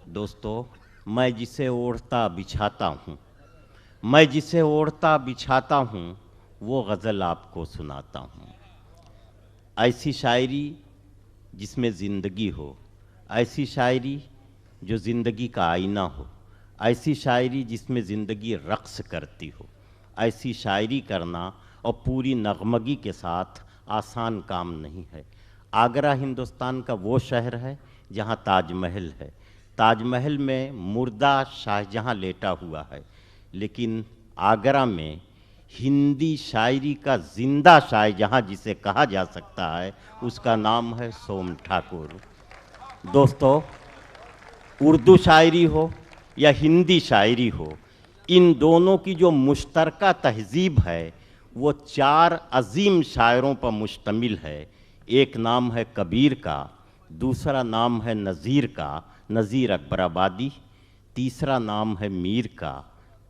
दोस्तों, मैं जिसे ओढ़ता बिछाता हूँ, मैं जिसे ओढ़ता बिछाता हूँ, वो गज़ल आपको सुनाता हूँ। ऐसी शायरी जिसमें ज़िंदगी हो, ऐसी शायरी जो ज़िंदगी का आईना हो, ऐसी शायरी जिसमें ज़िंदगी रक़्स करती हो। ऐसी शायरी करना और पूरी नगमगी के साथ आसान काम नहीं है। आगरा हिंदुस्तान का वो शहर है जहाँ ताज महल है। ताज महल में मुर्दा शाहजहाँ लेटा हुआ है, लेकिन आगरा में हिंदी शायरी का ज़िंदा शाहजहाँ जिसे कहा जा सकता है, उसका नाम है सोम ठाकुर। दोस्तों, उर्दू शायरी हो या हिंदी शायरी हो, इन दोनों की जो मुश्तरका तहज़ीब है वो चार अजीम शायरों पर मुश्तमिल है। एक नाम है कबीर का, दूसरा नाम है नज़ीर का, नज़ीर अकबराबादी, तीसरा नाम है मीर का,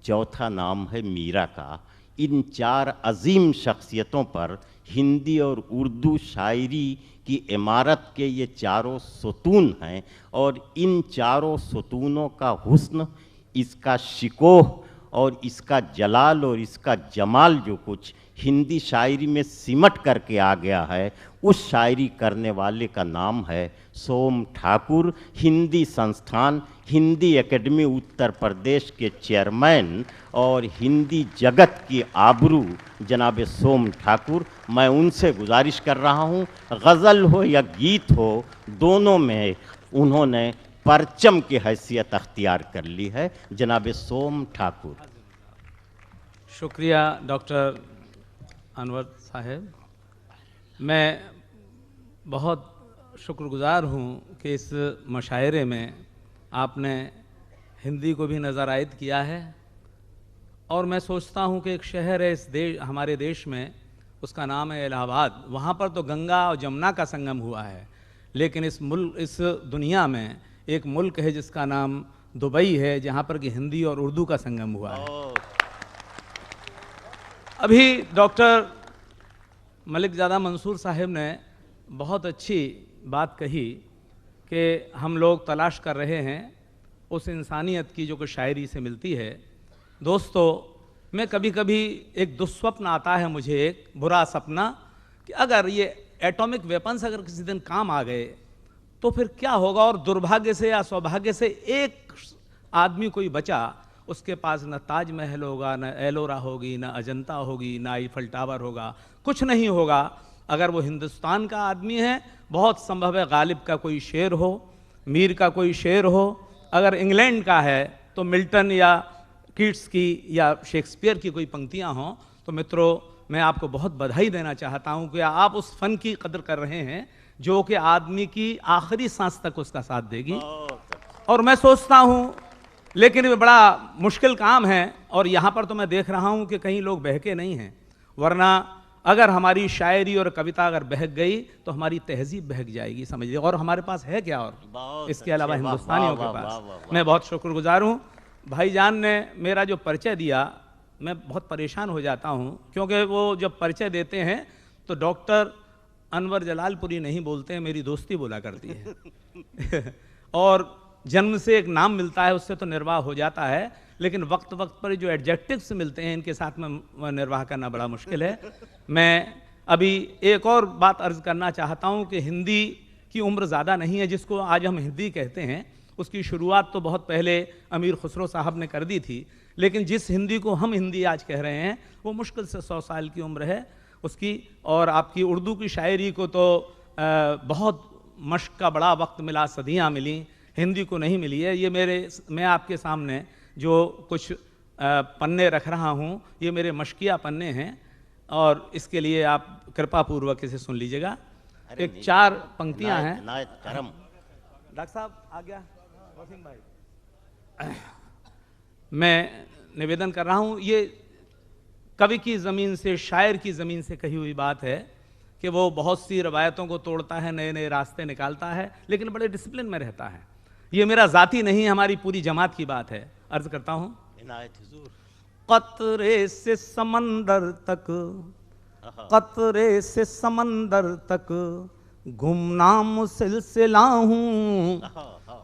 चौथा नाम है मीरा का। इन चार अजीम शख्सियतों पर हिंदी और उर्दू शायरी की इमारत के ये चारों सुतून हैं, और इन चारों सुतूनों का हुस्न, इसका शिकोह और इसका जलाल और इसका जमाल जो कुछ हिंदी शायरी में सिमट करके आ गया है, उस शायरी करने वाले का नाम है सोम ठाकुर। हिंदी संस्थान, हिंदी एकेडमी उत्तर प्रदेश के चेयरमैन और हिंदी जगत की आबरू जनाब सोम ठाकुर। मैं उनसे गुजारिश कर रहा हूँ, गज़ल हो या गीत हो, दोनों में उन्होंने परचम की हैसियत अख्तियार कर ली है। जनाब सोम ठाकुर। शुक्रिया डॉक्टर अनवर साहब। मैं बहुत शुक्रगुज़ार हूँ कि इस मुशायरे में आपने हिंदी को भी नज़र आयद किया है, और मैं सोचता हूँ कि एक शहर है इस हमारे देश में, उसका नाम है इलाहाबाद। वहाँ पर तो गंगा और जमुना का संगम हुआ है, लेकिन इस दुनिया में एक मुल्क है जिसका नाम दुबई है, जहाँ पर कि हिंदी और उर्दू का संगम हुआ है। अभी डॉक्टर मलिकज़ादा मंसूर साहब ने बहुत अच्छी बात कही कि हम लोग तलाश कर रहे हैं उस इंसानियत की जो कि शायरी से मिलती है। दोस्तों, मैं कभी कभी एक दुस्वप्न आता है मुझे, एक बुरा सपना, कि अगर ये एटॉमिक वेपन्स अगर किसी दिन काम आ गए तो फिर क्या होगा। और दुर्भाग्य से या सौभाग्य से एक आदमी कोई बचा, उसके पास न ताज महल होगा, न एलोरा होगी, न अजंता होगी, न आईफल टावर होगा, कुछ नहीं होगा। अगर वो हिंदुस्तान का आदमी है, बहुत संभव है गालिब का कोई शेर हो, मीर का कोई शेर हो। अगर इंग्लैंड का है तो मिल्टन या कीट्स की या शेक्सपियर की कोई पंक्तियां हों। तो मित्रों, मैं आपको बहुत बधाई देना चाहता हूं कि आप उस फ़न की कदर कर रहे हैं जो कि आदमी की आखिरी सांस तक उसका साथ देगी। और मैं सोचता हूं, लेकिन ये बड़ा मुश्किल काम है, और यहाँ पर तो मैं देख रहा हूँ कि कहीं लोग बहके नहीं हैं, वरना अगर हमारी शायरी और कविता अगर बहक गई तो हमारी तहजीब बहक जाएगी, समझिए। और हमारे पास है क्या और इसके अलावा हिंदुस्तानियों के पास। मैं बहुत शुक्रगुजार हूँ। भाईजान ने मेरा जो परिचय दिया, मैं बहुत परेशान हो जाता हूँ, क्योंकि वो जब परिचय देते हैं तो डॉक्टर अनवर जलालपुरी नहीं बोलते हैं, मेरी दोस्ती बोला करती है। और जन्म से एक नाम मिलता है, उससे तो निर्वाह हो जाता है, लेकिन वक्त वक्त पर जो एडजेक्टिव्स मिलते हैं, इनके साथ में निर्वाह करना बड़ा मुश्किल है। मैं अभी एक और बात अर्ज करना चाहता हूँ कि हिंदी की उम्र ज़्यादा नहीं है। जिसको आज हम हिंदी कहते हैं, उसकी शुरुआत तो बहुत पहले अमीर खुसरो साहब ने कर दी थी, लेकिन जिस हिंदी को हम हिंदी आज कह रहे हैं, वो मुश्किल से 100 साल की उम्र है उसकी। और आपकी उर्दू की शायरी को तो बहुत मश्क का बड़ा वक्त मिला, सदियाँ मिली, हिंदी को नहीं मिली है। ये मैं आपके सामने जो कुछ पन्ने रख रहा हूँ, ये मेरे मशकिया पन्ने हैं, और इसके लिए आप कृपा पूर्वक इसे सुन लीजिएगा। एक 4 पंक्तियाँ हैं। डॉक्टर साहब आ गया, वसीम भाई। मैं निवेदन कर रहा हूँ, ये कवि की ज़मीन से, शायर की ज़मीन से कही हुई बात है कि वो बहुत सी रवायतों को तोड़ता है, नए नए रास्ते निकालता है, लेकिन बड़े डिसिप्लिन में रहता है। ये मेरा ज़ाती नहीं, हमारी पूरी जमात की बात है। अर्ज करता हूँ। कतरे से समंदर तक, कतरे से समंदर तक गुमनाम सिलसिला हूँ,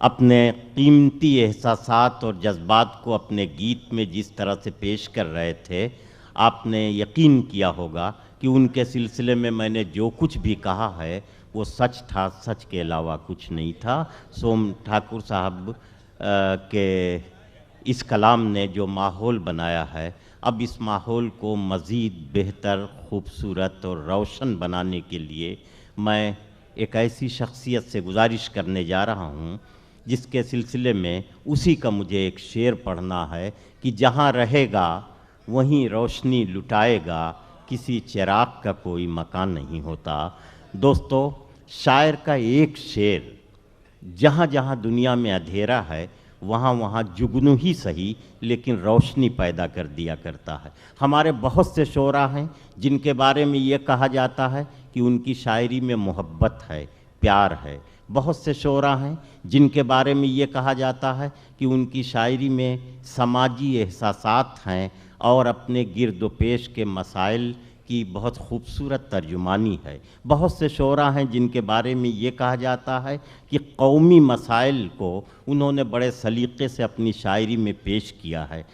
अपने कीमती एहसासात और जज्बात को अपने गीत में जिस तरह से पेश कर रहे थे, आपने यकीन किया होगा कि उनके सिलसिले में मैंने जो कुछ भी कहा है वो सच था, सच के अलावा कुछ नहीं था। सोम ठाकुर साहब के इस कलाम ने जो माहौल बनाया है, अब इस माहौल को मज़ीद बेहतर, खूबसूरत और रोशन बनाने के लिए मैं एक ऐसी शख्सियत से गुजारिश करने जा रहा हूँ जिसके सिलसिले में उसी का मुझे एक शेर पढ़ना है कि जहाँ रहेगा वहीं रोशनी लुटाएगा, किसी चिराग का कोई मकान नहीं होता। दोस्तों, शायर का एक शेर जहाँ जहाँ दुनिया में अंधेरा है वहाँ वहाँ जुगनू ही सही लेकिन रोशनी पैदा कर दिया करता है। हमारे बहुत से शोरा हैं जिनके बारे में ये कहा जाता है कि उनकी शायरी में मोहब्बत है, प्यार है। बहुत से शोरा हैं जिनके बारे में ये कहा जाता है कि उनकी शायरी में समाजी एहसासात हैं और अपने गिरद पेश के मसाइल की बहुत खूबसूरत तर्जुमानी है। बहुत से शोरा हैं जिनके बारे में ये कहा जाता है कि कौमी मसाइल को उन्होंने बड़े सलीक़े से अपनी शायरी में पेश किया है।